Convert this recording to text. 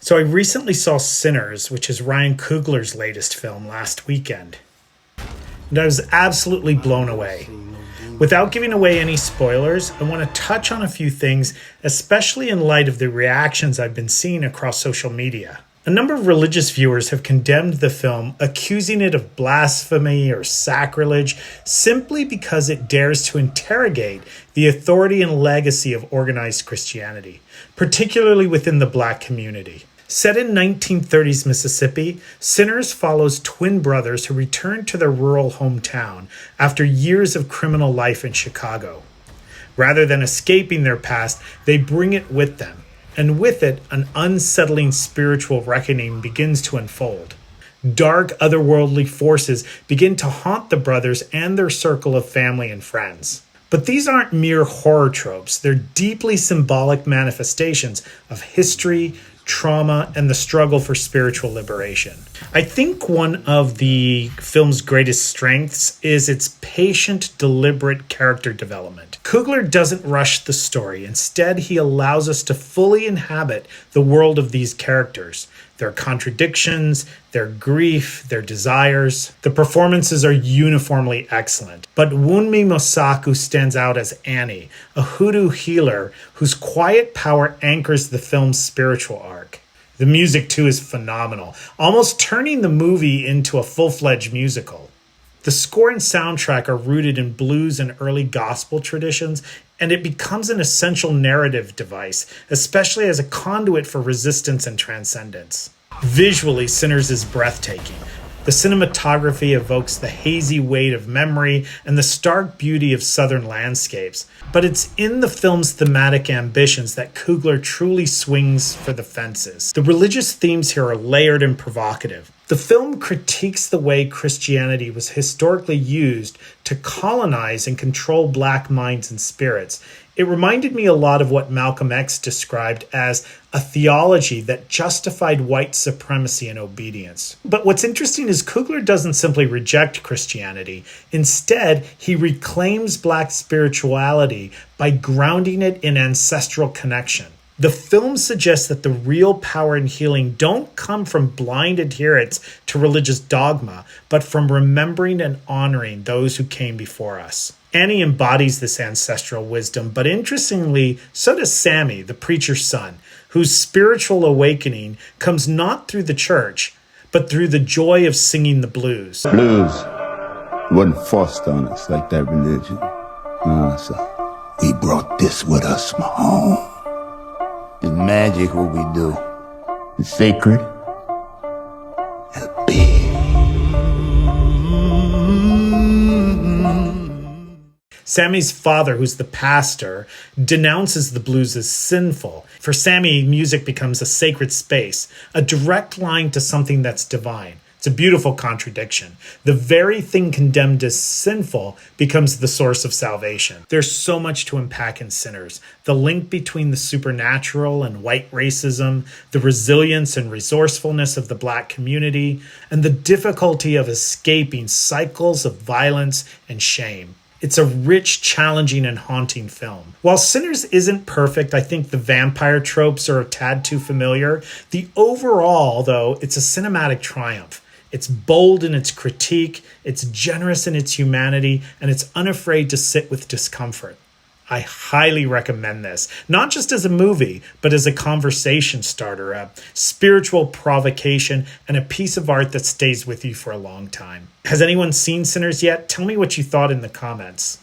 So I recently saw Sinners, which is Ryan Coogler's latest film, last weekend. And I was absolutely blown away. Without giving away any spoilers, I want to touch on a few things, especially in light of the reactions I've been seeing across social media. A number of religious viewers have condemned the film, accusing it of blasphemy or sacrilege simply because it dares to interrogate the authority and legacy of organized Christianity, particularly within the Black community. Set in 1930s Mississippi, Sinners follows twin brothers who return to their rural hometown after years of criminal life in Chicago. Rather than escaping their past, they bring it with them, and with it, an unsettling spiritual reckoning begins to unfold. Dark, otherworldly forces begin to haunt the brothers and their circle of family and friends. But these aren't mere horror tropes. They're deeply symbolic manifestations of history, trauma, and the struggle for spiritual liberation. I think one of the film's greatest strengths is its patient, deliberate character development. Coogler doesn't rush the story. Instead, he allows us to fully inhabit the world of these characters, their contradictions, their grief, their desires. The performances are uniformly excellent, but Wunmi Mosaku stands out as Annie, a hoodoo healer whose quiet power anchors the film's spiritual arc. The music, too, is phenomenal, almost turning the movie into a full-fledged musical. The score and soundtrack are rooted in blues and early gospel traditions, and it becomes an essential narrative device, especially as a conduit for resistance and transcendence. Visually, Sinners is breathtaking. The cinematography evokes the hazy weight of memory and the stark beauty of southern landscapes. But it's in the film's thematic ambitions that Coogler truly swings for the fences. The religious themes here are layered and provocative. The film critiques the way Christianity was historically used to colonize and control Black minds and spirits. It reminded me a lot of what Malcolm X described as a theology that justified white supremacy and obedience. But what's interesting is Coogler doesn't simply reject Christianity. Instead, he reclaims Black spirituality by grounding it in ancestral connection. The film suggests that the real power and healing don't come from blind adherence to religious dogma, but from remembering and honoring those who came before us. Annie embodies this ancestral wisdom, but interestingly, so does Sammy, the preacher's son, whose spiritual awakening comes not through the church, but through the joy of singing the blues. Blues wasn't forced on us like that religion. No, so we brought this with us from home. It's magic what we do. It's sacred. And big. Sammy's father, who's the pastor, denounces the blues as sinful. For Sammy, music becomes a sacred space, a direct line to something that's divine. It's a beautiful contradiction. The very thing condemned as sinful becomes the source of salvation. There's so much to unpack in Sinners. The link between the supernatural and white racism, the resilience and resourcefulness of the Black community, and the difficulty of escaping cycles of violence and shame. It's a rich, challenging, and haunting film. While Sinners isn't perfect, I think the vampire tropes are a tad too familiar. The overall, though, it's a cinematic triumph. It's bold in its critique, it's generous in its humanity, and it's unafraid to sit with discomfort. I highly recommend this, not just as a movie, but as a conversation starter, a spiritual provocation, and a piece of art that stays with you for a long time. Has anyone seen Sinners yet? Tell me what you thought in the comments.